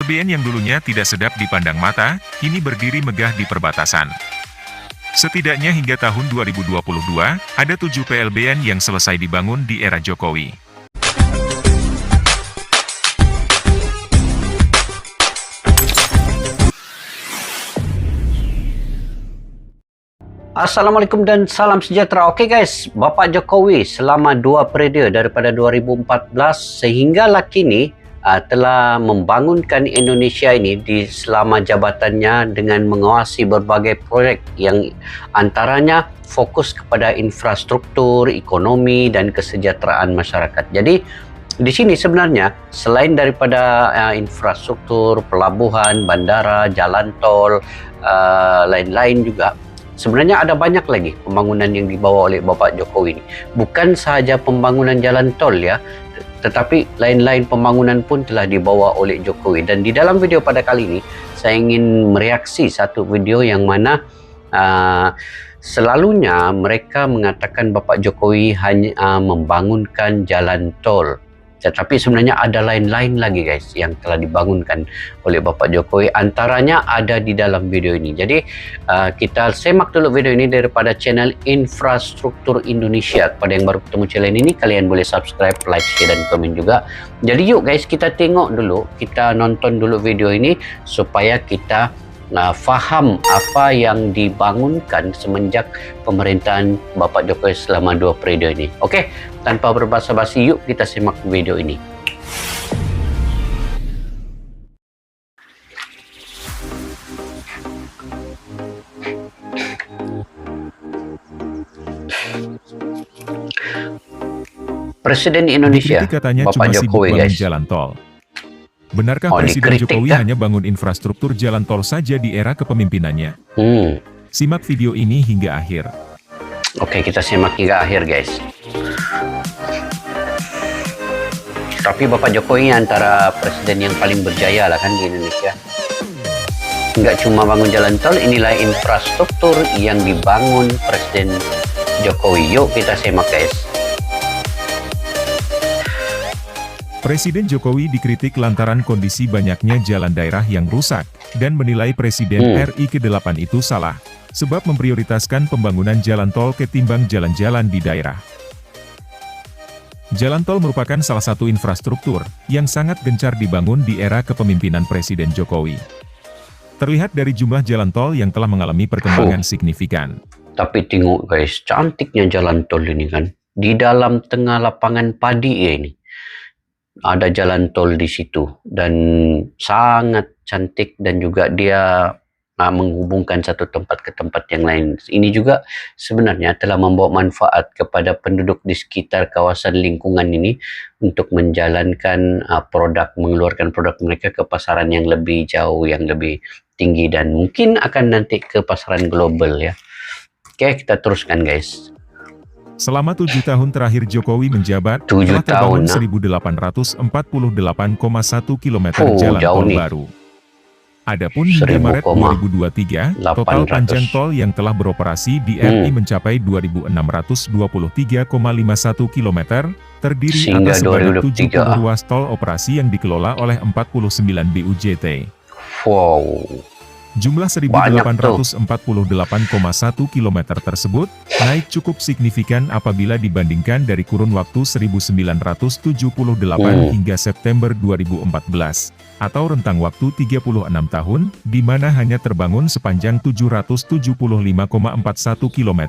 PLBN yang dulunya tidak sedap dipandang mata, kini berdiri megah di perbatasan. Setidaknya hingga tahun 2022, ada 7 PLBN yang selesai dibangun di era Jokowi. Assalamualaikum dan salam sejahtera. Oke guys, Bapak Jokowi selama 2 periode daripada 2014 sehingga kini telah membangunkan Indonesia ini di selama jabatannya dengan mengawasi berbagai proyek yang antaranya fokus kepada infrastruktur, ekonomi dan kesejahteraan masyarakat. Jadi di sini sebenarnya selain daripada infrastruktur, pelabuhan, bandara, jalan tol, lain-lain juga, sebenarnya ada banyak lagi pembangunan yang dibawa oleh Bapak Jokowi ini. Bukan sahaja pembangunan jalan tol ya, tetapi lain-lain pembangunan pun telah dibawa oleh Jokowi. Dan di dalam video pada kali ini, saya ingin mereaksi satu video yang mana selalunya mereka mengatakan Bapak Jokowi hanya membangunkan jalan tol. Tetapi sebenarnya ada lain-lain lagi guys yang telah dibangunkan oleh Bapak Jokowi. Antaranya ada di dalam video ini. Jadi kita semak dulu video ini daripada channel Infrastruktur Indonesia. Kepada yang baru ketemu channel ini, kalian boleh subscribe, like, share dan komen juga. Jadi yuk guys, kita tengok dulu, kita nonton dulu video ini supaya kita faham apa yang dibangunkan semenjak pemerintahan Bapak Jokowi selama 2 periode ini. Oke, tanpa berbasa-basi, yuk kita simak video ini. Presiden Indonesia, Bapak Jokowi guys. Jalan tol. Benarkah Presiden Jokowi hanya bangun infrastruktur jalan tol saja di era kepemimpinannya? Simak video ini hingga akhir. Oke, kita simak hingga akhir guys. Tapi Bapak Jokowi antara presiden yang paling berjaya lah kan di Indonesia. Nggak cuma bangun jalan tol, inilah infrastruktur yang dibangun Presiden Jokowi. Yuk kita simak guys. Presiden Jokowi dikritik lantaran kondisi banyaknya jalan daerah yang rusak, dan menilai Presiden RI ke-8 itu salah, sebab memprioritaskan pembangunan jalan tol ketimbang jalan-jalan di daerah. Jalan tol merupakan salah satu infrastruktur yang sangat gencar dibangun di era kepemimpinan Presiden Jokowi. Terlihat dari jumlah jalan tol yang telah mengalami perkembangan signifikan. Tapi tengok guys, cantiknya jalan tol ini kan, di dalam tengah lapangan padi ini. Ada jalan tol di situ dan sangat cantik, dan juga dia menghubungkan satu tempat ke tempat yang lain. Ini juga sebenarnya telah membawa manfaat kepada penduduk di sekitar kawasan lingkungan ini untuk menjalankan mengeluarkan produk mereka ke pasaran yang lebih jauh, yang lebih tinggi, dan mungkin akan nanti ke pasaran global ya. Oke, kita teruskan guys. Selama 7 tahun terakhir Jokowi menjabat, telah terbangun 1.848,1 km jalan tol baru. Adapun hingga Maret 2023, total panjang tol yang telah beroperasi di RI mencapai 2.623,51 km, terdiri atas sebanyak 70 ruas tol operasi yang dikelola oleh 49 BUJT. Wow. Jumlah 1.848,1 km tersebut naik cukup signifikan apabila dibandingkan dari kurun waktu 1978 hingga September 2014, atau rentang waktu 36 tahun, di mana hanya terbangun sepanjang 775,41 km.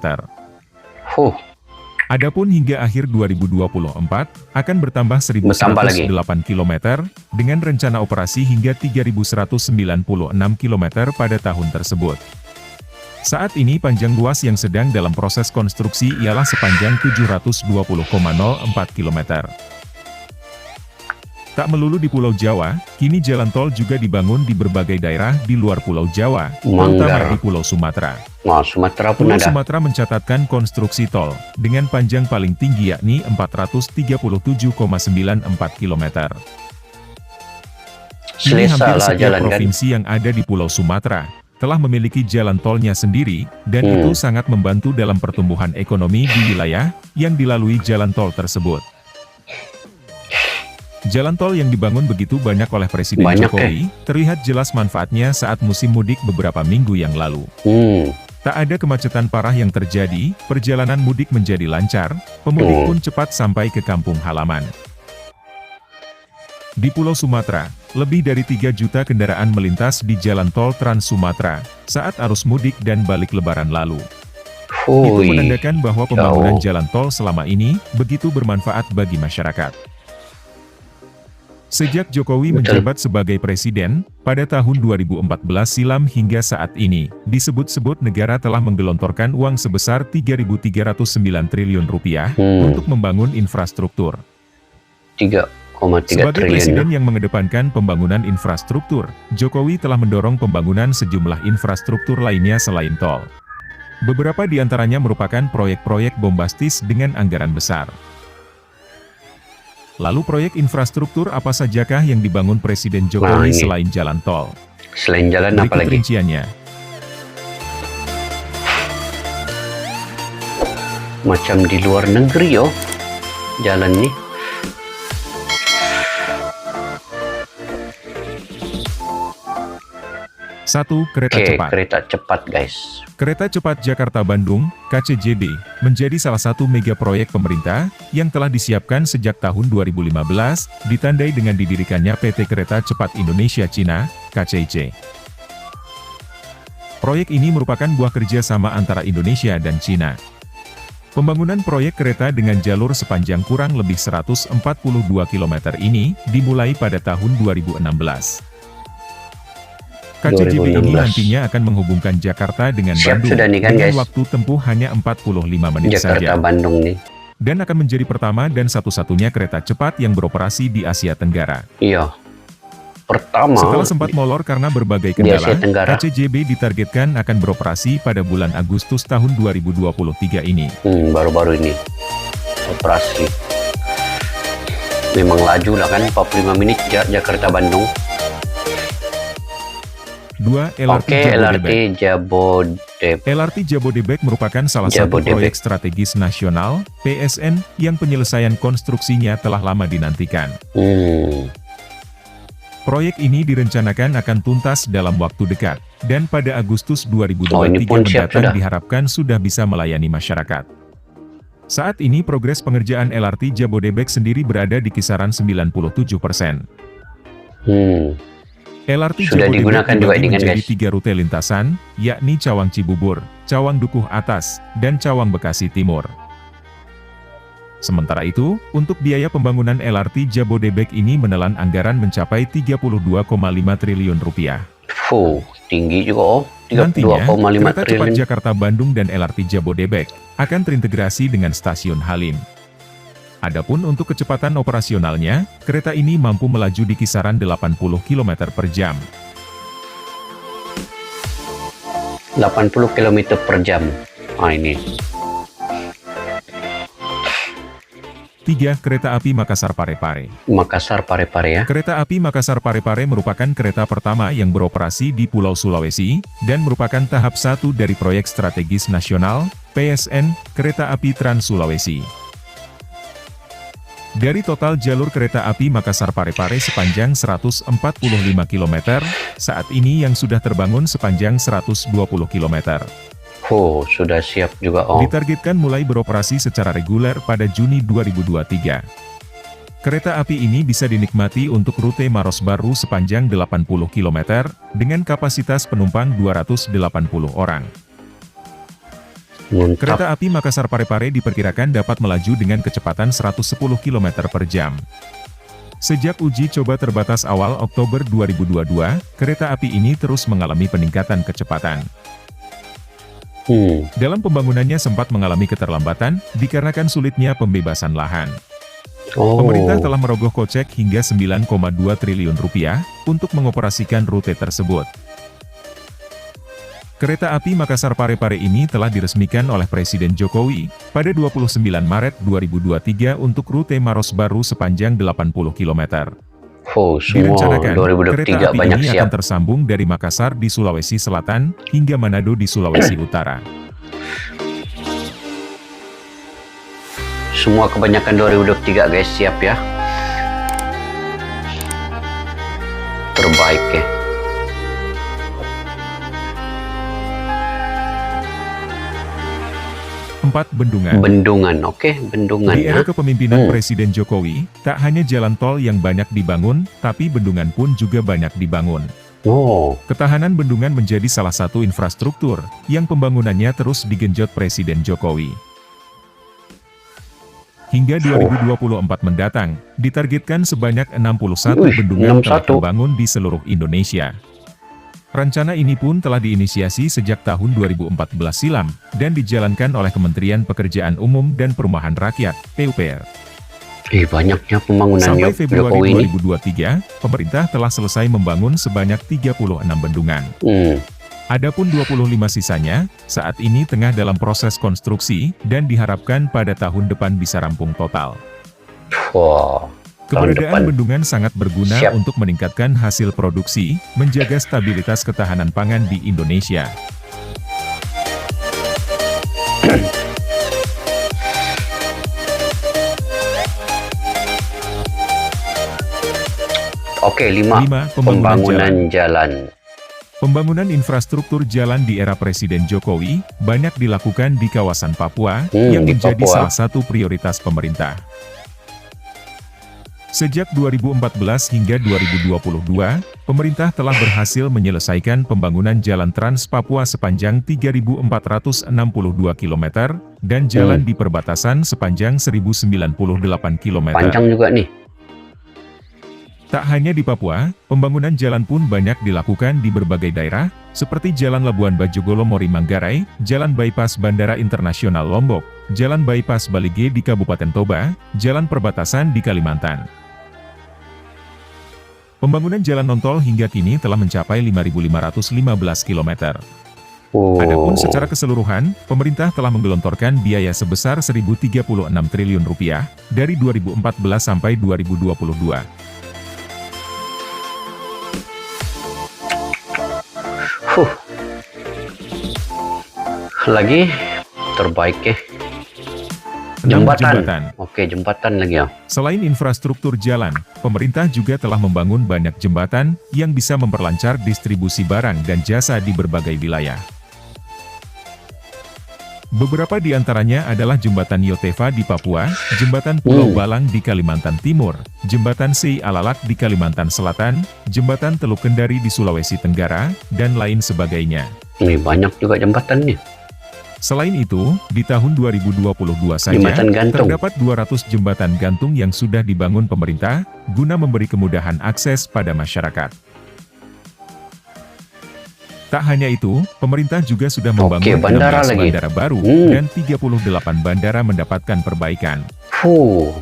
Adapun hingga akhir 2024, akan bertambah 1.108 km, dengan rencana operasi hingga 3.196 km pada tahun tersebut. Saat ini panjang ruas yang sedang dalam proses konstruksi ialah sepanjang 720,04 km. Tak melulu di Pulau Jawa, kini jalan tol juga dibangun di berbagai daerah di luar Pulau Jawa, terutama di Pulau Sumatera. Pulau Sumatera mencatatkan konstruksi tol dengan panjang paling tinggi yakni 437,94 km. Kini hampir setiap provinsi yang ada di Pulau Sumatera telah memiliki jalan tolnya sendiri, dan itu sangat membantu dalam pertumbuhan ekonomi di wilayah yang dilalui jalan tol tersebut. Jalan tol yang dibangun begitu banyak oleh Presiden Jokowi, terlihat jelas manfaatnya saat musim mudik beberapa minggu yang lalu. Tak ada kemacetan parah yang terjadi, perjalanan mudik menjadi lancar, pemudik pun cepat sampai ke kampung halaman. Di Pulau Sumatera, lebih dari 3 juta kendaraan melintas di Jalan Tol Trans Sumatera saat arus mudik dan balik lebaran lalu. Itu menandakan bahwa pembangunan jalan tol selama ini begitu bermanfaat bagi masyarakat. Sejak Jokowi menjabat sebagai presiden, pada tahun 2014 silam hingga saat ini, disebut-sebut negara telah menggelontorkan uang sebesar Rp3.309 triliun untuk membangun infrastruktur. 3,3 triliun. Sebagai presiden yang mengedepankan pembangunan infrastruktur, Jokowi telah mendorong pembangunan sejumlah infrastruktur lainnya selain tol. Beberapa di antaranya merupakan proyek-proyek bombastis dengan anggaran besar. Lalu proyek infrastruktur apa sajakah yang dibangun Presiden Jokowi selain jalan tol? Selain jalan apa lagi? Rinciannya. Macam di luar negeri yo, jalan nih. Satu, kereta cepat. Kereta cepat guys. Kereta cepat Jakarta-Bandung, KCJB, menjadi salah satu mega proyek pemerintah, yang telah disiapkan sejak tahun 2015, ditandai dengan didirikannya PT Kereta Cepat Indonesia Cina, KCIC. Proyek ini merupakan buah kerjasama antara Indonesia dan Cina. Pembangunan proyek kereta dengan jalur sepanjang kurang lebih 142 km ini, dimulai pada tahun 2016. KCJB ini nantinya akan menghubungkan Jakarta dengan Bandung dengan waktu tempuh hanya 45 menit saja. Bandung nih. Dan akan menjadi pertama dan satu-satunya kereta cepat yang beroperasi di Asia Tenggara. Iya. Pertama. Setelah sempat molor karena berbagai kendala, KCJB ditargetkan akan beroperasi pada bulan Agustus tahun 2023 ini. Baru-baru ini. Operasi. Memang laju lah kan, 45 menit Jakarta-Bandung. 2. LRT Jabodebek. LRT Jabodebek merupakan salah satu proyek strategis nasional, PSN, yang penyelesaian konstruksinya telah lama dinantikan. Proyek ini direncanakan akan tuntas dalam waktu dekat, dan pada Agustus 2023 mendatang diharapkan sudah bisa melayani masyarakat. Saat ini progres pengerjaan LRT Jabodebek sendiri berada di kisaran 97%. LRT sudah digunakan juga dengan menjadi 3 rute lintasan, yakni Cawang Cibubur, Cawang Dukuh Atas, dan Cawang Bekasi Timur. Sementara itu, untuk biaya pembangunan LRT Jabodebek ini menelan anggaran mencapai Rp32,5 triliun. Tinggi juga. Nantinya, kereta cepat Jakarta-Bandung dan LRT Jabodebek akan terintegrasi dengan stasiun Halim. Adapun untuk kecepatan operasionalnya, kereta ini mampu melaju di kisaran 80 km per jam. 80 km per jam. Ini. 3. Kereta api Makassar-Parepare. Makassar-Parepare ya. Kereta api Makassar-Parepare merupakan kereta pertama yang beroperasi di Pulau Sulawesi, dan merupakan tahap 1 dari proyek strategis nasional, PSN, Kereta Api Trans Sulawesi. Dari total jalur kereta api Makassar-Parepare sepanjang 145 km, saat ini yang sudah terbangun sepanjang 120 km. Sudah siap juga. Ditargetkan mulai beroperasi secara reguler pada Juni 2023. Kereta api ini bisa dinikmati untuk rute Maros Baru sepanjang 80 km, dengan kapasitas penumpang 280 orang. Kereta api Makassar-Parepare diperkirakan dapat melaju dengan kecepatan 110 km per jam. Sejak uji coba terbatas awal Oktober 2022, kereta api ini terus mengalami peningkatan kecepatan. Dalam pembangunannya sempat mengalami keterlambatan, dikarenakan sulitnya pembebasan lahan. Pemerintah telah merogoh kocek hingga Rp9,2 triliun untuk mengoperasikan rute tersebut. Kereta api Makassar-Parepare ini telah diresmikan oleh Presiden Jokowi pada 29 Maret 2023 untuk rute Maros Baru sepanjang 80 km. Direncanakan, kereta api ini akan tersambung dari Makassar di Sulawesi Selatan hingga Manado di Sulawesi Utara. Semua kebanyakan 2023 guys, siap ya. terbaik ya. Empat, bendungan. Bendungan, oke, bendungan. Di era ya. kepemimpinan Presiden Jokowi, tak hanya jalan tol yang banyak dibangun, tapi bendungan pun juga banyak dibangun. Oh, Ketahanan bendungan menjadi salah satu infrastruktur yang pembangunannya terus digenjot Presiden Jokowi. Hingga 2024 mendatang, ditargetkan sebanyak 61 bendungan telah 61. terbangun di seluruh Indonesia. Rencana ini pun telah diinisiasi sejak tahun 2014 silam, dan dijalankan oleh Kementerian Pekerjaan Umum dan Perumahan Rakyat, PUPR. Banyaknya pembangunan Sampai Jokowi Februari ini. 2023, pemerintah telah selesai membangun sebanyak 36 bendungan. Adapun 25 sisanya, saat ini tengah dalam proses konstruksi, dan diharapkan pada tahun depan bisa rampung total. Wah, tahun depan. Keberadaan bendungan sangat berguna Siap. untuk meningkatkan hasil produksi, menjaga stabilitas ketahanan pangan di Indonesia. Oke, 5. Lima, Pembangunan jalan. Pembangunan infrastruktur jalan di era Presiden Jokowi banyak dilakukan di kawasan Papua, yang Di menjadi Papua. salah satu prioritas pemerintah. Sejak 2014 hingga 2022, pemerintah telah berhasil menyelesaikan pembangunan jalan Trans Papua sepanjang 3.462 km, dan jalan di perbatasan sepanjang 1.098 km. Panjang juga nih. Tak hanya di Papua, pembangunan jalan pun banyak dilakukan di berbagai daerah, seperti Jalan Labuan Bajo Mori Manggarai, Jalan Bypass Bandara Internasional Lombok, Jalan Bypass Balige di Kabupaten Toba, Jalan Perbatasan di Kalimantan. Pembangunan jalan non-tol hingga kini telah mencapai 5.515 km. Adapun secara keseluruhan, pemerintah telah menggelontorkan biaya sebesar Rp1.036 triliun dari 2014 sampai 2022. Lagi terbaik ya. Jembatan. Oke, jembatan lagi ya. Selain infrastruktur jalan, pemerintah juga telah membangun banyak jembatan yang bisa memperlancar distribusi barang dan jasa di berbagai wilayah. Beberapa di antaranya adalah Jembatan Yotefa di Papua, Jembatan Pulau Balang di Kalimantan Timur, Jembatan Sei Alalak di Kalimantan Selatan, Jembatan Teluk Kendari di Sulawesi Tenggara, dan lain sebagainya. Ini banyak juga jembatan nih. Selain itu, di tahun 2022 saja, Jembatan gantung. terdapat 200 jembatan gantung yang sudah dibangun pemerintah, guna memberi kemudahan akses pada masyarakat. Tak hanya itu, pemerintah juga sudah membangun bandara 16 lagi. bandara baru, dan 38 bandara mendapatkan perbaikan.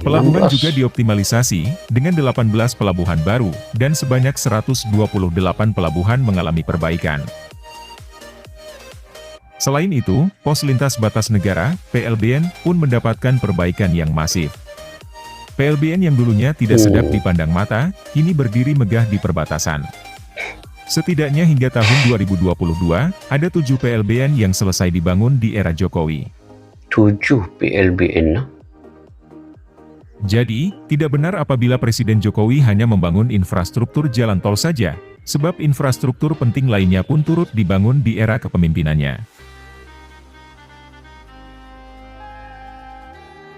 Pelabuhan 16. juga dioptimalisasi, dengan 18 pelabuhan baru, dan sebanyak 128 pelabuhan mengalami perbaikan. Selain itu, pos lintas batas negara, PLBN, pun mendapatkan perbaikan yang masif. PLBN yang dulunya tidak sedap dipandang mata, kini berdiri megah di perbatasan. Setidaknya hingga tahun 2022, ada 7 PLBN yang selesai dibangun di era Jokowi. 7 PLBN. Jadi, tidak benar apabila Presiden Jokowi hanya membangun infrastruktur jalan tol saja, sebab infrastruktur penting lainnya pun turut dibangun di era kepemimpinannya.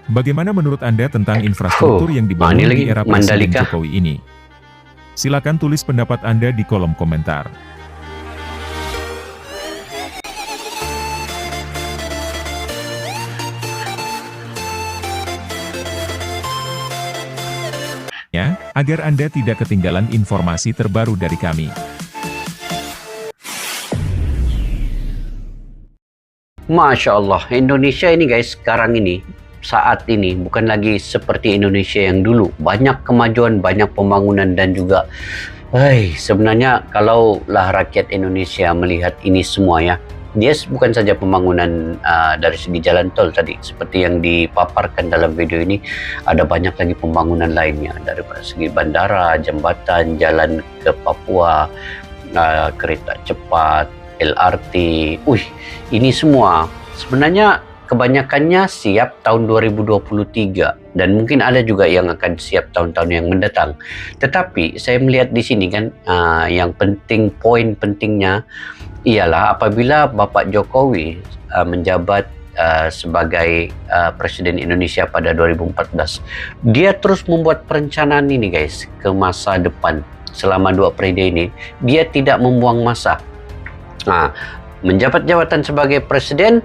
Bagaimana menurut Anda tentang infrastruktur yang dibangun di era Presiden Jokowi ini? Silakan tulis pendapat Anda di kolom komentar. Ya, agar Anda tidak ketinggalan informasi terbaru dari kami. Masya Allah, Indonesia ini guys, sekarang ini, saat ini, bukan lagi seperti Indonesia yang dulu. Banyak kemajuan, banyak pembangunan, dan juga, sebenarnya kalaulah rakyat Indonesia melihat ini semua ya, dia bukan saja pembangunan dari segi jalan tol tadi, seperti yang dipaparkan dalam video ini, ada banyak lagi pembangunan lainnya, dari segi bandara, jembatan, jalan ke Papua, kereta cepat, LRT, ini semua sebenarnya kebanyakannya siap tahun 2023 dan mungkin ada juga yang akan siap tahun-tahun yang mendatang. Tetapi saya melihat di sini kan yang penting, poin pentingnya ialah apabila Bapak Jokowi menjabat sebagai Presiden Indonesia pada 2014, dia terus membuat perencanaan ini guys ke masa depan. Selama 2 periode ini dia tidak membuang masa. Menjabat jabatan sebagai Presiden,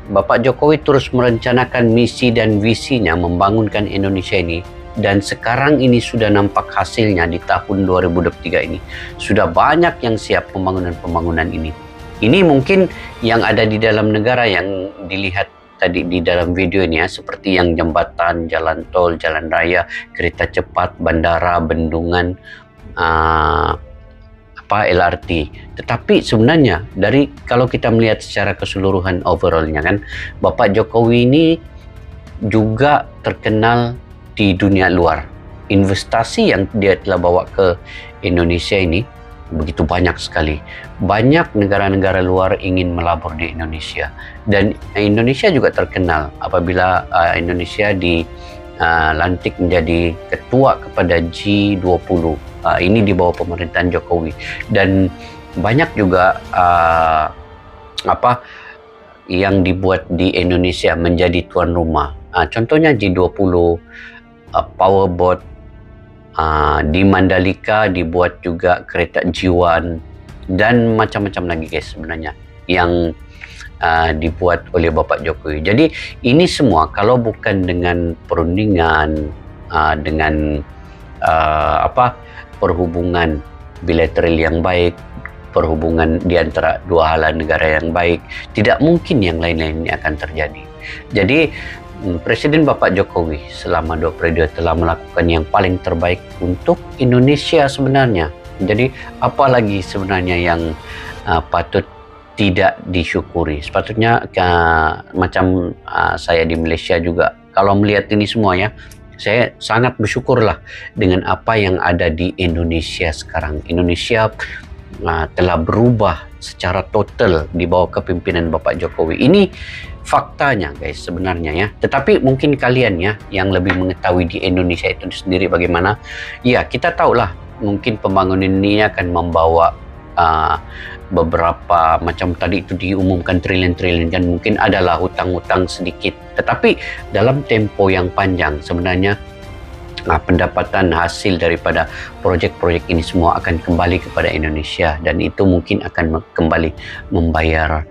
Bapak Jokowi terus merencanakan misi dan visinya membangunkan Indonesia ini, dan sekarang ini sudah nampak hasilnya di tahun 2023 ini. Sudah banyak yang siap pembangunan ini. Ini mungkin yang ada di dalam negara yang dilihat tadi di dalam video ini ya, seperti yang jembatan, jalan tol, jalan raya, kereta cepat, bandara, bendungan, LRT. Tetapi sebenarnya kalau kita melihat secara keseluruhan overallnya kan, Bapak Jokowi ini juga terkenal di dunia luar. Investasi yang dia telah bawa ke Indonesia ini begitu banyak sekali. Banyak negara-negara luar ingin melabur di Indonesia, dan Indonesia juga terkenal apabila Indonesia dilantik menjadi ketua kepada G20. Ini di bawah pemerintahan Jokowi, dan banyak juga yang dibuat di Indonesia menjadi tuan rumah. Contohnya G20, Powerboat, di Mandalika dibuat juga kereta G1, dan macam-macam lagi guys sebenarnya yang dibuat oleh Bapak Jokowi. Jadi ini semua kalau bukan dengan perundingan, dengan perhubungan bilateral yang baik, perhubungan di antara dua halan negara yang baik, tidak mungkin yang lain-lain ini akan terjadi. Jadi Presiden Bapak Jokowi selama 2 periode telah melakukan yang paling terbaik untuk Indonesia sebenarnya. Jadi apalagi sebenarnya yang patut tidak disyukuri. Sepatutnya macam saya di Malaysia juga, kalau melihat ini semua ya, saya sangat bersyukurlah dengan apa yang ada di Indonesia sekarang. Indonesia telah berubah secara total di bawah kepimpinan Bapak Jokowi. Ini faktanya guys sebenarnya ya. Tetapi mungkin kalian ya yang lebih mengetahui di Indonesia itu sendiri bagaimana. Ya, kita tahulah mungkin pembangunan ini akan membawa beberapa macam tadi itu diumumkan triliun-triliun, dan mungkin adalah hutang-hutang sedikit, tetapi dalam tempo yang panjang sebenarnya pendapatan hasil daripada projek-projek ini semua akan kembali kepada Indonesia, dan itu mungkin akan kembali membayar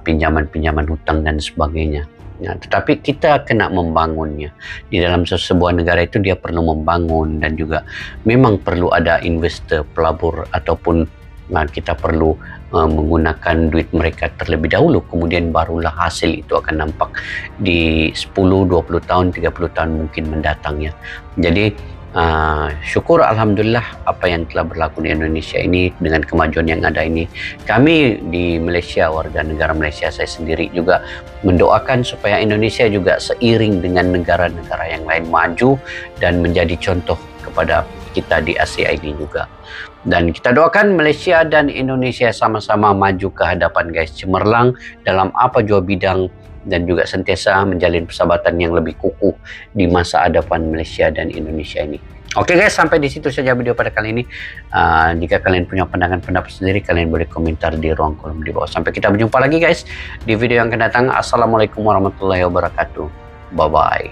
pinjaman-pinjaman hutang dan sebagainya. Tetapi kita kena membangunnya. Di dalam sebuah negara itu dia perlu membangun, dan juga memang perlu ada investor, pelabur, ataupun kita perlu menggunakan duit mereka terlebih dahulu, kemudian barulah hasil itu akan nampak di 10, 20 tahun, 30 tahun mungkin mendatang ya. Jadi syukur alhamdulillah apa yang telah berlaku di Indonesia ini dengan kemajuan yang ada ini. Kami di Malaysia, warga negara Malaysia, saya sendiri juga mendoakan supaya Indonesia juga seiring dengan negara-negara yang lain maju dan menjadi contoh kepada kita di Asia ini juga. Dan kita doakan Malaysia dan Indonesia sama-sama maju ke hadapan guys, cemerlang dalam apa jua bidang, dan juga sentiasa menjalin persahabatan yang lebih kukuh di masa hadapan Malaysia dan Indonesia ini. Oke guys, sampai di situ saja video pada kali ini. Jika kalian punya pandangan pendapat sendiri, kalian boleh komentar di ruang kolom di bawah. Sampai kita berjumpa lagi guys di video yang akan datang. Assalamualaikum warahmatullahi wabarakatuh. Bye bye.